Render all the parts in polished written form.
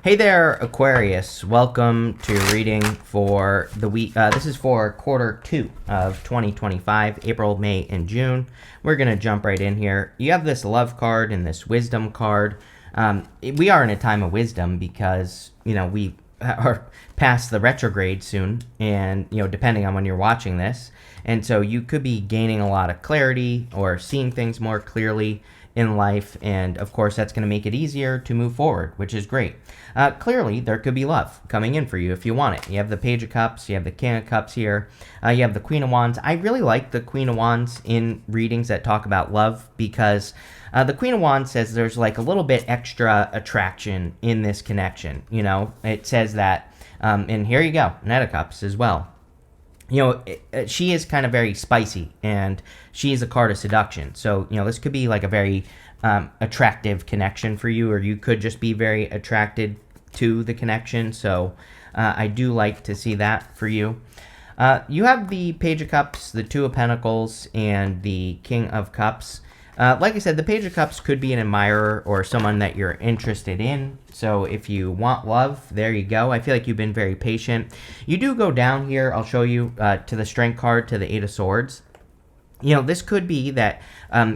Hey there, Aquarius. Welcome to your reading for the week. This is for quarter 2 of 2025, April, May, and June. We're going to jump right in here. You have this love card and this wisdom card. We are in a time of wisdom because, we are past the retrograde soon, and, depending on when you're watching this. And so you could be gaining a lot of clarity or seeing things more clearly in life, and of course that's going to make it easier to move forward, which is great. Clearly there could be love coming in for you if you want it. You have the Page of Cups, you have the King of Cups here, you have the Queen of Wands. I really like the Queen of Wands in readings that talk about love because the Queen of Wands says there's like a little bit extra attraction in this connection. It says that, and here you go, Knight of Cups as well. She is kind of very spicy, and she is a card of seduction. So, this could be like a very attractive connection for you, or you could just be very attracted to the connection. So, I do like to see that for you. You have the Page of Cups, the Two of Pentacles, and the King of Cups. Like I said, the Page of Cups could be an admirer or someone that you're interested in. So if you want love, there you go. I feel like you've been very patient. You do go down here, I'll show you, to the Strength card, to the Eight of Swords. This could be that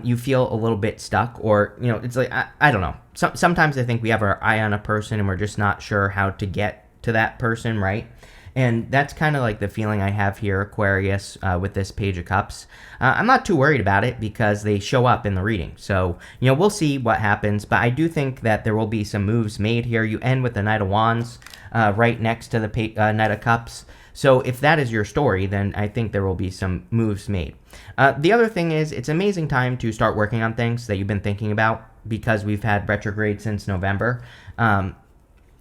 you feel a little bit stuck, or, it's like, I don't know. Sometimes I think we have our eye on a person and we're just not sure how to get to that person, right? And that's kind of like the feeling I have here, Aquarius, with this Page of Cups. I'm not too worried about it because they show up in the reading. So, we'll see what happens. But I do think that there will be some moves made here. You end with the Knight of Wands right next to the Knight of Cups. So if that is your story, then I think there will be some moves made. The other thing is, it's an amazing time to start working on things that you've been thinking about because we've had retrograde since November.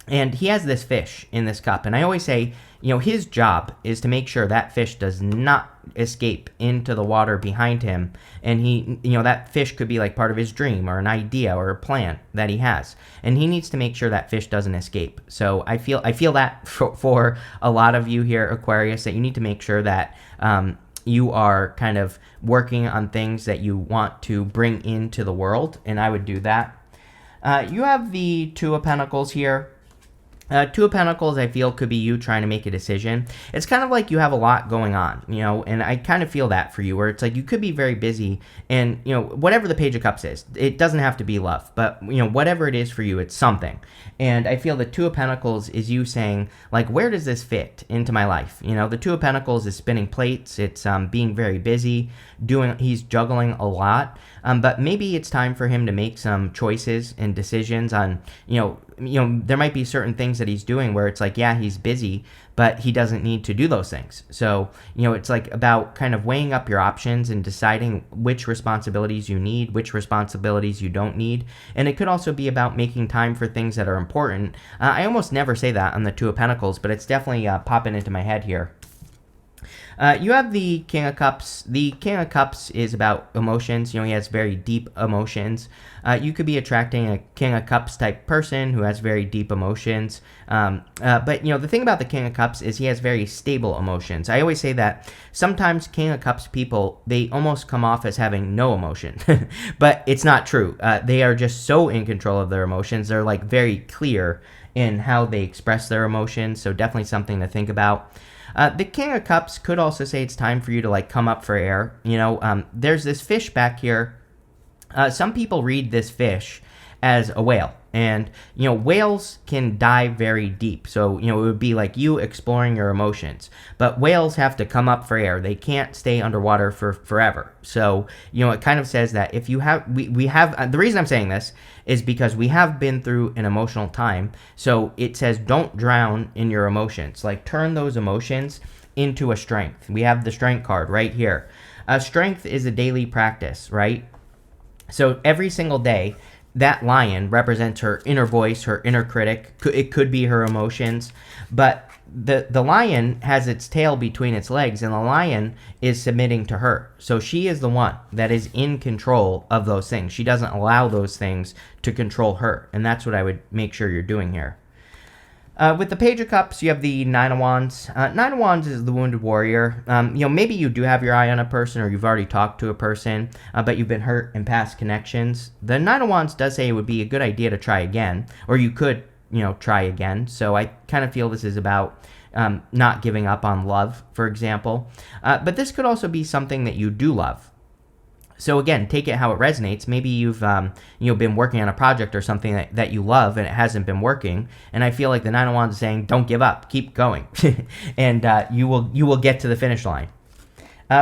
And he has this fish in this cup. And I always say, his job is to make sure that fish does not escape into the water behind him. And he, that fish could be like part of his dream or an idea or a plan that he has. And he needs to make sure that fish doesn't escape. So I feel that for a lot of you here, Aquarius, that you need to make sure that you are kind of working on things that you want to bring into the world. And I would do that. You have the Two of Pentacles here. Two of Pentacles, I feel, could be you trying to make a decision. It's kind of like you have a lot going on, and I kind of feel that for you, where it's like you could be very busy, and, whatever the Page of Cups is, it doesn't have to be love, but, whatever it is for you, it's something. And I feel the Two of Pentacles is you saying, like, where does this fit into my life? The Two of Pentacles is spinning plates. It's being very busy, he's juggling a lot, but maybe it's time for him to make some choices and decisions on, there might be certain things that he's doing where it's like, yeah, he's busy, but he doesn't need to do those things. So, it's like about kind of weighing up your options and deciding which responsibilities you need, which responsibilities you don't need. And it could also be about making time for things that are important. I almost never say that on the Two of Pentacles, but it's definitely popping into my head here. You have the King of Cups. The King of Cups is about emotions. He has very deep emotions. You could be attracting a King of Cups type person who has very deep emotions. But, the thing about the King of Cups is he has very stable emotions. I always say that sometimes King of Cups people, they almost come off as having no emotion. But it's not true. They are just so in control of their emotions. They're like very clear in how they express their emotions. So definitely something to think about. The King of Cups could also say it's time for you to like come up for air. There's this fish back here. Some people read this fish as a whale. And, whales can dive very deep. So, it would be like you exploring your emotions. But whales have to come up for air. They can't stay underwater for forever. So, it kind of says that if you have, we have, the reason I'm saying this is because we have been through an emotional time. So it says don't drown in your emotions. Like turn those emotions into a strength. We have the Strength card right here. Strength is a daily practice, right? So every single day, that lion represents her inner voice, her inner critic. It could be her emotions. But the lion has its tail between its legs, and the lion is submitting to her. So she is the one that is in control of those things. She doesn't allow those things to control her. And that's what I would make sure you're doing here. With the Page of Cups, you have the Nine of Wands. Nine of Wands is the wounded warrior. Maybe you do have your eye on a person, or you've already talked to a person, but you've been hurt in past connections. The Nine of Wands does say it would be a good idea to try again, or you could try again. So I kind of feel this is about not giving up on love, for example. But this could also be something that you do love. So again, take it how it resonates. Maybe you've been working on a project or something that you love and it hasn't been working. And I feel like the Nine of Wands is saying, don't give up, keep going, and you will get to the finish line.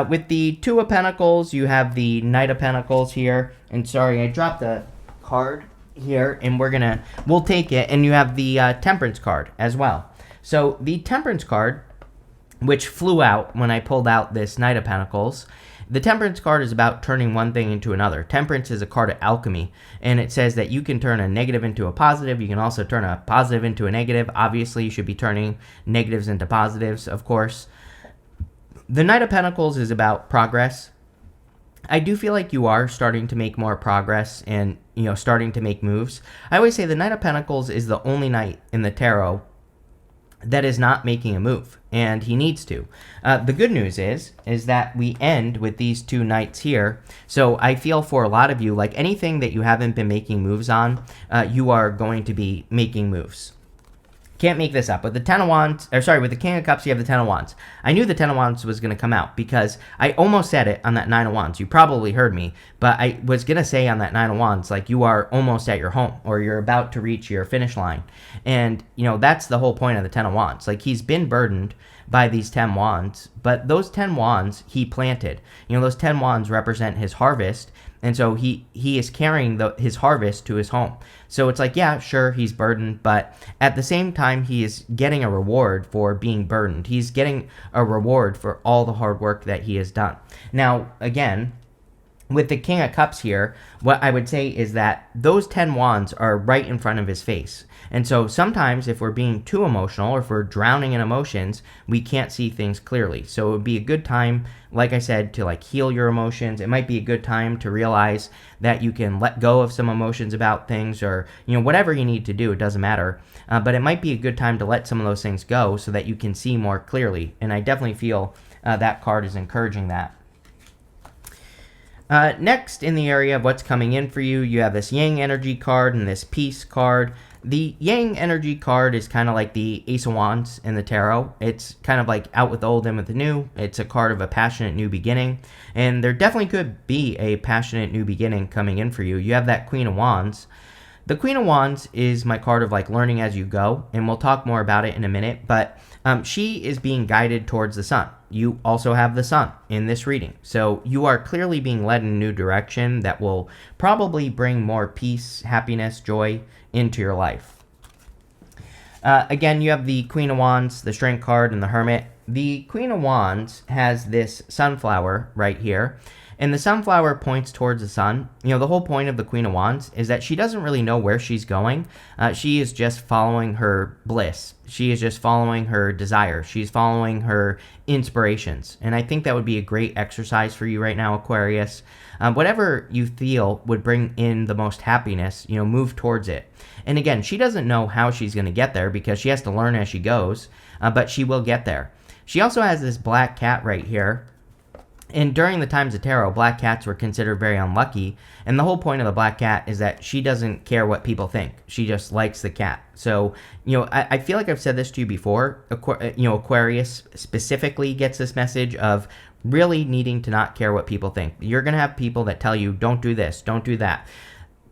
With the Two of Pentacles, you have the Knight of Pentacles here. And sorry, I dropped a card here, and we'll take it. And you have the Temperance card as well. So the Temperance card, which flew out when I pulled out this Knight of Pentacles. The Temperance card is about turning one thing into another. Temperance is a card of alchemy, and it says that you can turn a negative into a positive. You can also turn a positive into a negative. Obviously, you should be turning negatives into positives, of course. The Knight of Pentacles is about progress. I do feel like you are starting to make more progress and, starting to make moves. I always say the Knight of Pentacles is the only knight in the tarot that is not making a move, and he needs to. The good news is that we end with these two knights here. So I feel for a lot of you, like anything that you haven't been making moves on, you are going to be making moves. Can't make this up. With the with the King of Cups, you have the Ten of Wands. I knew the Ten of Wands was going to come out because I almost said it on that Nine of Wands. You probably heard me, but I was going to say on that Nine of Wands, like, you are almost at your home, or you're about to reach your finish line. And, that's the whole point of the Ten of Wands. Like, he's been burdened by these 10 wands, but those 10 wands he planted. Those 10 wands represent his harvest, and so he is carrying his harvest to his home. So it's like, yeah, sure, he's burdened, but at the same time, he is getting a reward for being burdened. He's getting a reward for all the hard work that he has done. Now, again, with the King of Cups here, what I would say is that those 10 wands are right in front of his face. And so sometimes if we're being too emotional, or if we're drowning in emotions, we can't see things clearly. So it would be a good time, like I said, to heal your emotions. It might be a good time to realize that you can let go of some emotions about things, or, whatever you need to do, it doesn't matter. But it might be a good time to let some of those things go so that you can see more clearly. And I definitely feel that card is encouraging that. Next, in the area of what's coming in for you, you have this Yang energy card and this Peace card. The Yang energy card is kind of like the Ace of Wands in the tarot. It's kind of like out with the old, in with the new. It's a card of a passionate new beginning. And there definitely could be a passionate new beginning coming in for you. You have that Queen of Wands. The Queen of Wands is my card of learning as you go, and we'll talk more about it in a minute, but she is being guided towards the sun. You also have the sun in this reading. So you are clearly being led in a new direction that will probably bring more peace, happiness, joy into your life. Again, you have the Queen of Wands, the Strength card, and the Hermit. The Queen of Wands has this sunflower right here, and the sunflower points towards the sun. The whole point of the Queen of Wands is that she doesn't really know where she's going. She is just following her bliss. She is just following her desire. She's following her inspirations. And I think that would be a great exercise for you right now, Aquarius. Whatever you feel would bring in the most happiness, move towards it. And again, she doesn't know how she's going to get there because she has to learn as she goes, but she will get there. She also has this black cat right here. And during the times of tarot, black cats were considered very unlucky. And the whole point of the black cat is that she doesn't care what people think. She just likes the cat. So, I feel like I've said this to you before. Aquarius specifically gets this message of really needing to not care what people think. You're going to have people that tell you, don't do this, don't do that.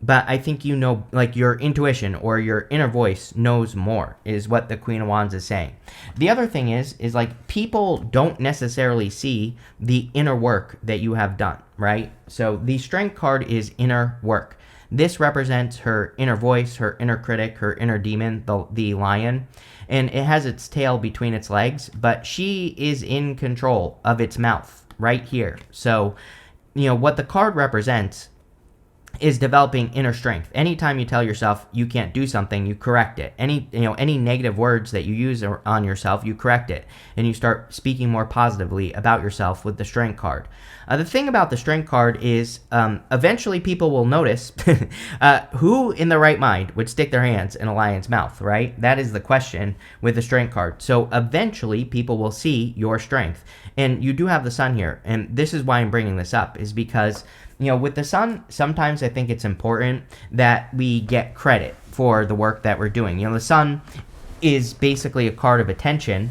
But I think your intuition or your inner voice knows more, is what the Queen of Wands is saying. The other thing is people don't necessarily see the inner work that you have done, right? So the Strength card is inner work. This represents her inner voice, her inner critic, her inner demon, the lion. And it has its tail between its legs, but she is in control of its mouth right here. So, what the card represents is developing inner strength. Anytime you tell yourself you can't do something, you correct it. Any negative words that you use on yourself, you correct it, and you start speaking more positively about yourself with the Strength card. The thing about the Strength card is eventually people will notice who in their right mind would stick their hands in a lion's mouth, right? That is the question with the Strength card. So eventually people will see your strength. And you do have the sun here, and this is why I'm bringing this up, is because with the sun, sometimes I think it's important that we get credit for the work that we're doing. The sun is basically a card of attention,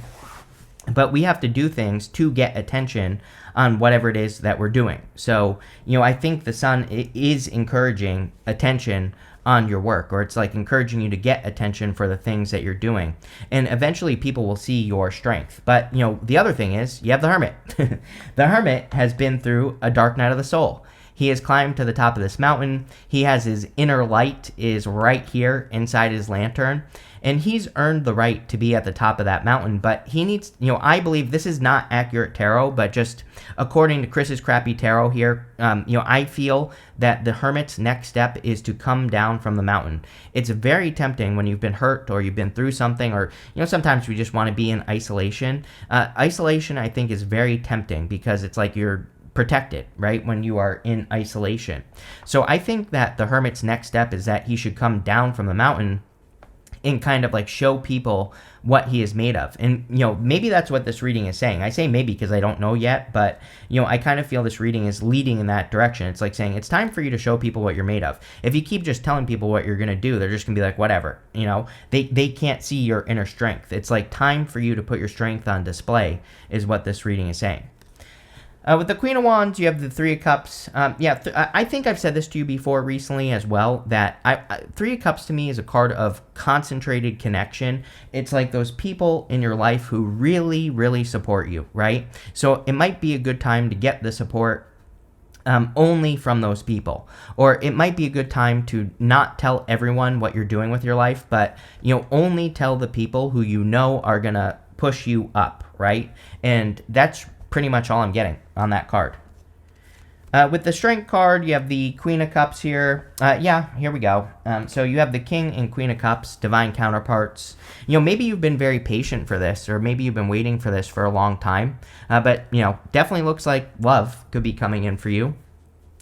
but we have to do things to get attention on whatever it is that we're doing. So, I think the sun is encouraging attention on your work, or it's like encouraging you to get attention for the things that you're doing. And eventually people will see your strength. But, the other thing is you have the Hermit. The Hermit has been through a dark night of the soul. He has climbed to the top of this mountain. He has his inner light is right here inside his lantern. And he's earned the right to be at the top of that mountain. But he needs, I believe this is not accurate tarot, but just according to Chris's crappy tarot here, I feel that the Hermit's next step is to come down from the mountain. It's very tempting when you've been hurt or you've been through something, or, sometimes we just want to be in isolation. Isolation, I think, is very tempting because it's like you're protected, right, when you are in isolation. So I think that the Hermit's next step is that he should come down from the mountain and kind of like show people what he is made of. And, maybe that's what this reading is saying. I say maybe because I don't know yet, but, I kind of feel this reading is leading in that direction. It's like saying it's time for you to show people what you're made of. If you keep just telling people what you're going to do, they're just going to be like, whatever, they can't see your inner strength. It's like time for you to put your strength on display is what this reading is saying. With the Queen of Wands, you have the Three of Cups. I think I've said this to you before recently as well, that Three of Cups to me is a card of concentrated connection. It's like those people in your life who really, really support you, right? So it might be a good time to get the support only from those people. Or it might be a good time to not tell everyone what you're doing with your life, but, only tell the people who are going to push you up, right? And that's pretty much all I'm getting on that card. With the Strength card, you have the Queen of Cups here. Here we go. So you have the King and Queen of Cups, divine counterparts. Maybe you've been very patient for this, or maybe you've been waiting for this for a long time. But, definitely looks like love could be coming in for you.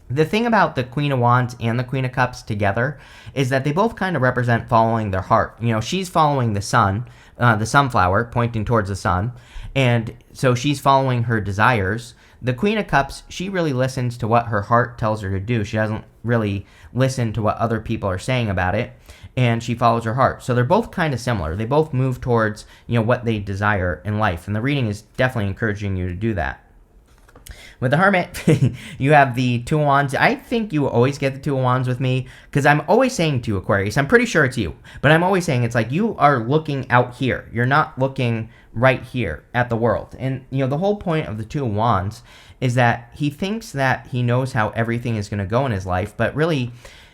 The thing about the Queen of Wands and the Queen of Cups together is that they both kind of represent following their heart. She's following the sun, the sunflower, pointing towards the sun. And so she's following her desires. The Queen of Cups, she really listens to what her heart tells her to do. She doesn't really listen to what other people are saying about it, and she follows her heart. So they're both kind of similar. They both move towards, what they desire in life, and the reading is definitely encouraging you to do that. With the Hermit, you have the Two of Wands. I think you always get the Two of Wands with me because I'm always saying to Aquarius, I'm pretty sure it's you, but I'm always saying it's like you are looking out here. You're not looking right here at the world. And, the whole point of the Two of Wands is that he thinks that he knows how everything is going to go in his life, but really,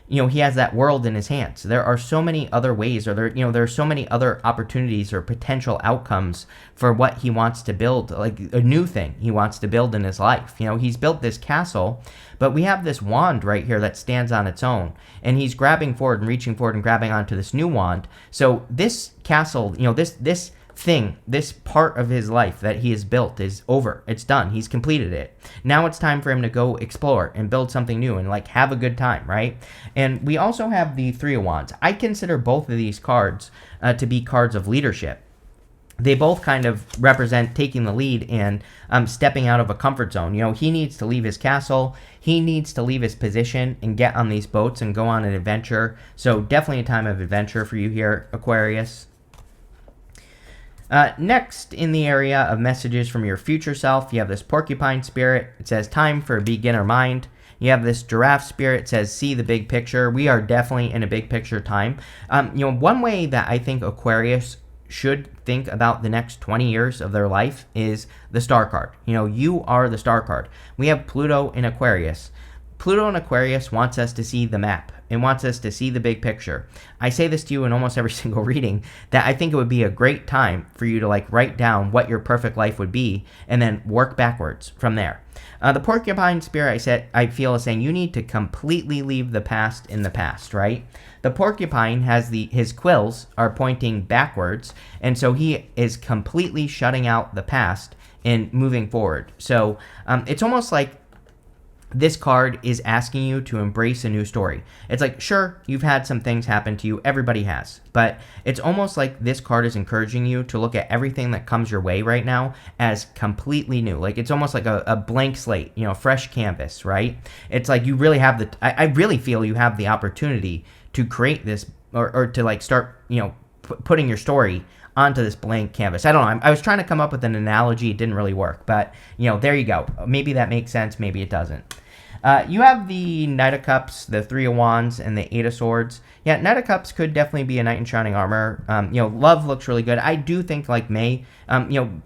he has that world in his hands. There are so many other ways, or there are so many other opportunities or potential outcomes for what he wants to build, like a new thing he wants to build in his life. He's built this castle, but we have this wand right here that stands on its own, and he's grabbing forward and reaching forward and grabbing onto this new wand. So this castle, this part of his life that he has built is over. It's done. He's completed it. Now it's time for him to go explore and build something new and have a good time, right? And we also have the Three of Wands. I consider both of these cards to be cards of leadership. They both kind of represent taking the lead and stepping out of a comfort zone. He needs to leave his castle. He needs to leave his position and get on these boats and go on an adventure. So definitely a time of adventure for you here, Aquarius. Next, in the area of messages from your future self, you have this porcupine spirit. It says, time for a beginner mind. You have this giraffe spirit. It says, see the big picture. We are definitely in a big picture time. One way that I think Aquarius should think about the next 20 years of their life is the star card. You are the star card. We have Pluto in Aquarius. Pluto in Aquarius wants us to see the map and wants us to see the big picture. I say this to you in almost every single reading, that I think it would be a great time for you to write down what your perfect life would be and then work backwards from there. The porcupine spirit, I feel is saying you need to completely leave the past in the past, right? The porcupine has his quills are pointing backwards, and so he is completely shutting out the past and moving forward. So it's almost like this card is asking you to embrace a new story. It's like, sure, you've had some things happen to you. Everybody has. But it's almost like this card is encouraging you to look at everything that comes your way right now as completely new. Like, it's almost like a blank slate, fresh canvas, right? It's like you really have I really feel you have the opportunity to create this or to like start, putting your story onto this blank canvas. I don't know. I was trying to come up with an analogy. It didn't really work. But, there you go. Maybe that makes sense. Maybe it doesn't. You have the Knight of Cups, the Three of Wands, and the Eight of Swords. Yeah, Knight of Cups could definitely be a knight in shining armor. Love looks really good. I do think like May,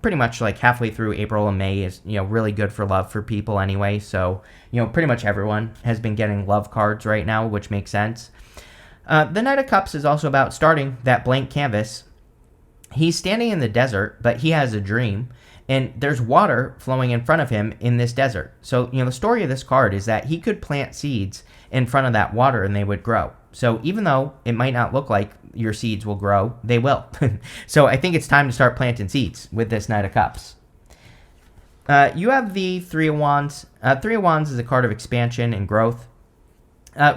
pretty much like halfway through April and May is, really good for love for people anyway. So, pretty much everyone has been getting love cards right now, which makes sense. The Knight of Cups is also about starting that blank canvas. He's standing in the desert, but he has a dream. And there's water flowing in front of him in this desert. So, the story of this card is that he could plant seeds in front of that water and they would grow. So even though it might not look like your seeds will grow, they will. So I think it's time to start planting seeds with this Knight of Cups. You have the Three of Wands. Three of Wands is a card of expansion and growth.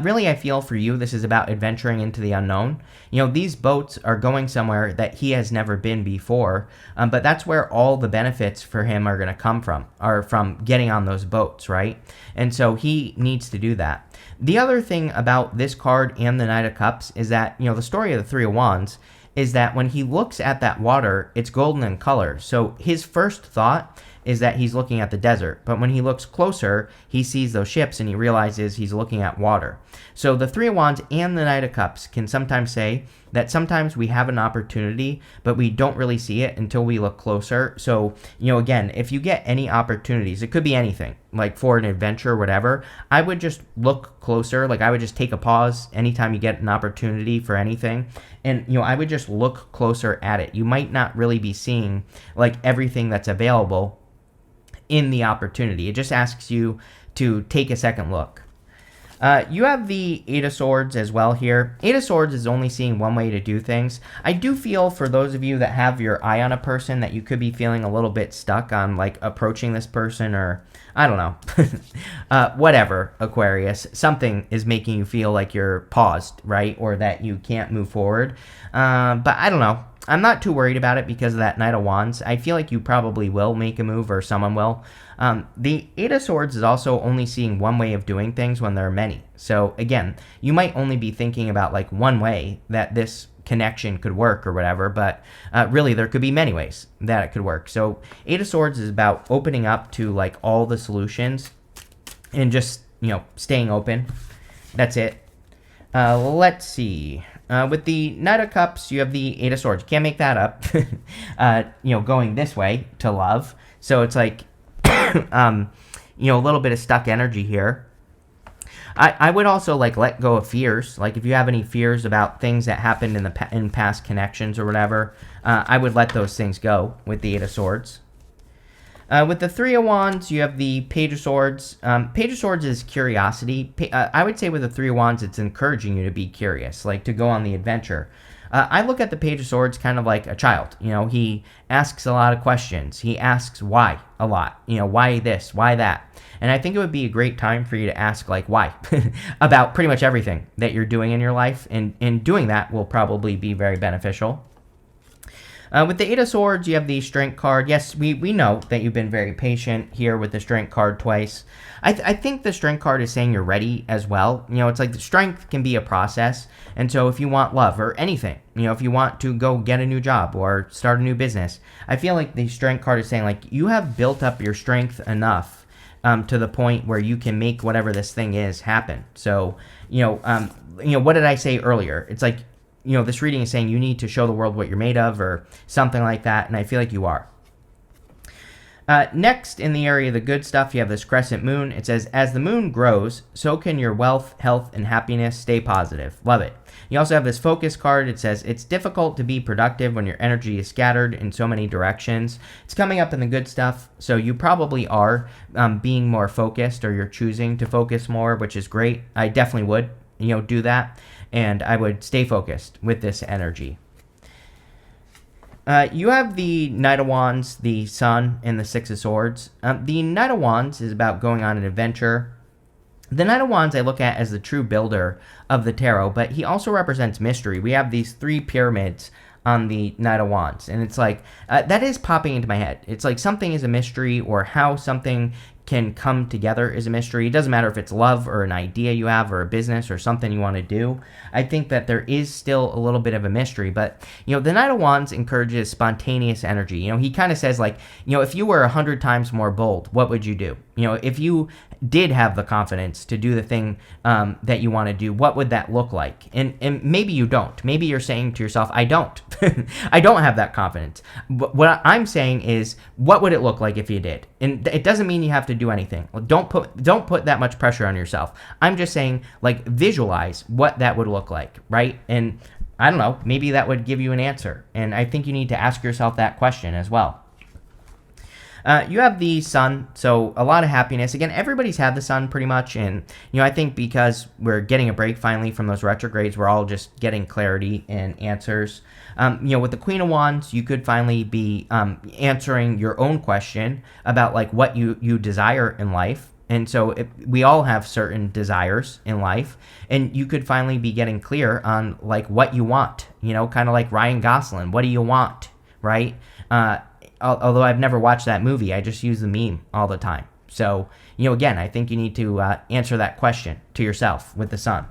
Really, I feel for you, this is about adventuring into the unknown. These boats are going somewhere that he has never been before, but that's where all the benefits for him are going to come from, are from getting on those boats, right? And so he needs to do that. The other thing about this card and the Knight of Cups is that, the story of the Three of Wands is that when he looks at that water, it's golden in color. So his first thought is that he's looking at the desert. But when he looks closer, he sees those ships and he realizes he's looking at water. So the Three of Wands and the Knight of Cups can sometimes say that sometimes we have an opportunity, but we don't really see it until we look closer. So, again, if you get any opportunities, it could be anything, like for an adventure or whatever, I would just look closer. Like I would just take a pause anytime you get an opportunity for anything. And, I would just look closer at it. You might not really be seeing like everything that's available in the opportunity. It just asks you to take a second look. You have the Eight of Swords as well here. Eight of Swords is only seeing one way to do things. I do feel for those of you that have your eye on a person that you could be feeling a little bit stuck on like approaching this person or I don't know. Whatever, Aquarius. Something is making you feel like you're paused, right? Or that you can't move forward. But I don't know. I'm not too worried about it because of that Knight of Wands. I feel like you probably will make a move or someone will. The Eight of Swords is also only seeing one way of doing things when there are many. So again, you might only be thinking about like one way that this connection could work or whatever, but really there could be many ways that it could work. So Eight of Swords is about opening up to like all the solutions and just, staying open. That's it. Let's see. With the Knight of Cups, you have the Eight of Swords. You can't make that up. Going this way to love. So it's like, a little bit of stuck energy here. I would also like let go of fears. Like if you have any fears about things that happened in past connections or whatever, I would let those things go with the Eight of Swords. With the Three of Wands, you have the Page of Swords. Page of Swords is curiosity. I would say with the Three of Wands, it's encouraging you to be curious, like to go on the adventure. I look at the Page of Swords kind of like a child. He asks a lot of questions. He asks why a lot. Why this? Why that? And I think it would be a great time for you to ask, like, why? About pretty much everything that you're doing in your life. And doing that will probably be very beneficial. With the Eight of Swords, you have the Strength card. Yes, we know that you've been very patient here with the Strength card twice. I think the Strength card is saying you're ready as well. It's like the Strength can be a process. And so if you want love or anything, if you want to go get a new job or start a new business, I feel like the Strength card is saying, like, you have built up your strength enough to the point where you can make whatever this thing is happen. So, what did I say earlier? It's like, this reading is saying you need to show the world what you're made of or something like that, and I feel like you are. Next, in the area of the good stuff, you have this crescent moon. It says, as the moon grows, so can your wealth, health, and happiness. Stay positive. Love it. You also have this focus card. It says, it's difficult to be productive when your energy is scattered in so many directions. It's coming up in the good stuff, so you probably are being more focused, or you're choosing to focus more, which is great. I definitely would, do that, and I would stay focused with this energy. You have the Knight of Wands, the Sun, and the Six of Swords. The Knight of Wands is about going on an adventure. The Knight of Wands I look at as the true builder of the tarot, but he also represents mystery. We have these 3 pyramids on the Knight of Wands, and it's like, that is popping into my head. It's like something is a mystery, or how something can come together is a mystery. It doesn't matter if it's love or an idea you have or a business or something you want to do. I think that there is still a little bit of a mystery, but the Knight of Wands encourages spontaneous energy. He kind of says, like, if you were 100 times more bold, what would you do? If you did have the confidence to do the thing that you want to do, what would that look like? And maybe you don't. Maybe you're saying to yourself, I don't. I don't have that confidence. But what I'm saying is, what would it look like if you did? And it doesn't mean you have to do anything. Don't put that much pressure on yourself. I'm just saying, like, visualize what that would look like, right? And I don't know, maybe that would give you an answer. And I think you need to ask yourself that question as well. You have the sun, so a lot of happiness. Again, everybody's had the sun pretty much, and I think because we're getting a break finally from those retrogrades, we're all just getting clarity and answers. With the Queen of Wands, you could finally be answering your own question about, like, what you desire in life. And so we all have certain desires in life, and you could finally be getting clear on, like, what you want, kind of like Ryan Gosling. What do you want, right? Although I've never watched that movie, I just use the meme all the time. So, again, I think you need to answer that question to yourself with the sun.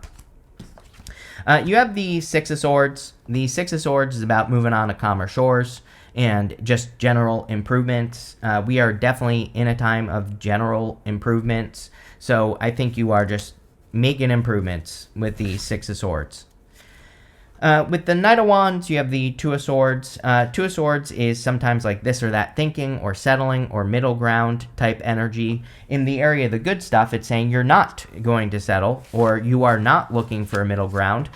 You have the Six of Swords. The Six of Swords is about moving on to calmer shores and just general improvements. We are definitely in a time of general improvements. So I think you are just making improvements with the Six of Swords. With the Knight of Wands, you have the Two of Swords. Two of Swords is sometimes like this or that thinking or settling or middle ground type energy. In the area of the good stuff, it's saying you're not going to settle or you are not looking for a middle ground.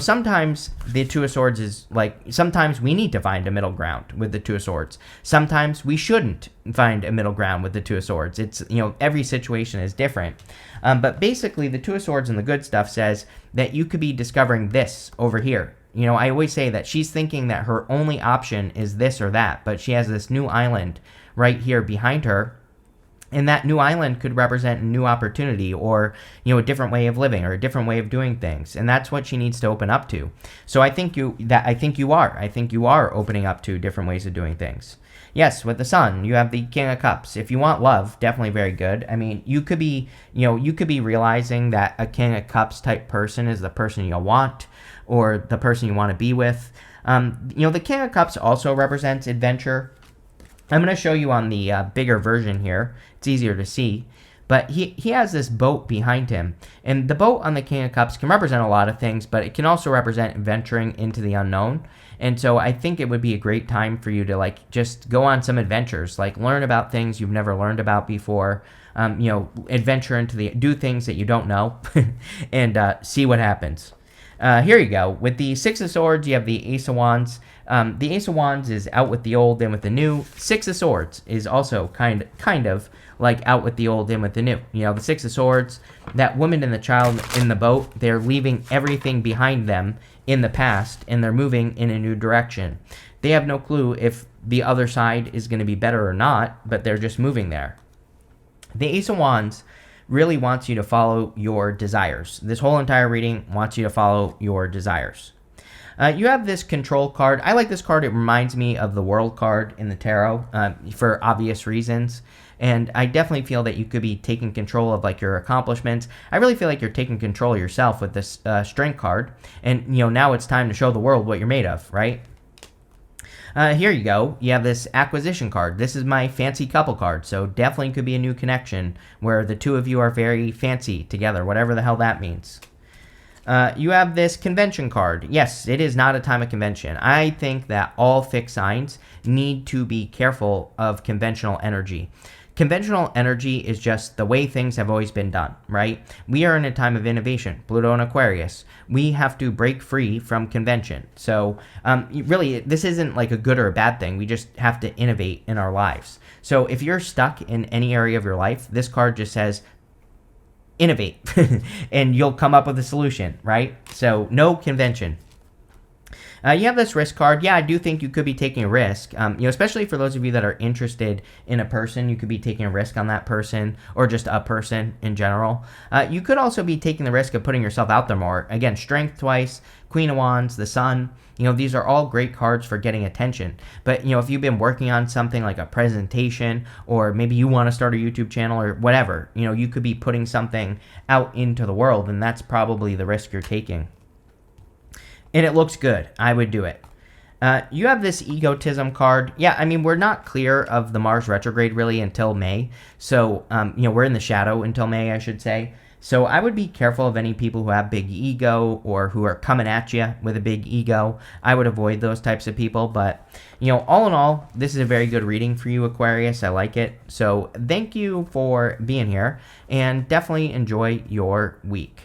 Sometimes the Two of Swords is like, sometimes we need to find a middle ground with the Two of Swords. Sometimes we shouldn't find a middle ground with the Two of Swords. It's, every situation is different. But basically, the Two of Swords and the good stuff says that you could be discovering this over here. I always say that she's thinking that her only option is this or that, but she has this new island right here behind her. And that new island could represent a new opportunity or, a different way of living or a different way of doing things. And that's what she needs to open up to. So I think you are opening up to different ways of doing things. Yes, with the Sun, you have the King of Cups. If you want love, definitely very good. I mean, you could be realizing that a King of Cups type person is the person you want or the person you want to be with. The King of Cups also represents adventure. I'm going to show you on the bigger version here. It's easier to see. But he has this boat behind him. And the boat on the King of Cups can represent a lot of things, but it can also represent venturing into the unknown. And so I think it would be a great time for you to just go on some adventures, learn about things you've never learned about before, adventure do things that you don't know and see what happens. Here you go. With the Six of Swords, you have the Ace of Wands. The Ace of Wands is out with the old, in with the new. Six of Swords is also kind of like out with the old, in with the new. The Six of Swords, that woman and the child in the boat, they're leaving everything behind them in the past, and they're moving in a new direction. They have no clue if the other side is going to be better or not, but they're just moving there. The Ace of Wands really wants you to follow your desires. This whole entire reading wants you to follow your desires. You have this Control card. I like this card. It reminds me of the World card in the tarot for obvious reasons. And I definitely feel that you could be taking control of your accomplishments. I really feel like you're taking control yourself with this Strength card. And, now it's time to show the world what you're made of, right? Here you go. You have this Acquisition card. This is my fancy couple card. So definitely could be a new connection where the two of you are very fancy together, whatever the hell that means. You have this Convention card. Yes, it is not a time of convention. I think that all fixed signs need to be careful of conventional energy. Conventional energy is just the way things have always been done, right? We are in a time of innovation, Pluto and Aquarius. We have to break free from convention. So really, this isn't like a good or a bad thing. We just have to innovate in our lives. So if you're stuck in any area of your life, this card just says, innovate, and you'll come up with a solution, right? So no convention. You have this risk card. Yeah, I do think you could be taking a risk. Especially for those of you that are interested in a person, you could be taking a risk on that person or just a person in general. You could also be taking the risk of putting yourself out there more. Again, Strength twice, Queen of Wands, the Sun. These are all great cards for getting attention. But, if you've been working on something like a presentation, or maybe you want to start a YouTube channel or whatever, you could be putting something out into the world, and that's probably the risk you're taking. And it looks good. I would do it. You have this egotism card. Yeah, we're not clear of the Mars retrograde really until May. So, we're in the shadow until May, I should say. So I would be careful of any people who have big ego or who are coming at you with a big ego. I would avoid those types of people. But, all in all, this is a very good reading for you, Aquarius. I like it. So thank you for being here, and definitely enjoy your week.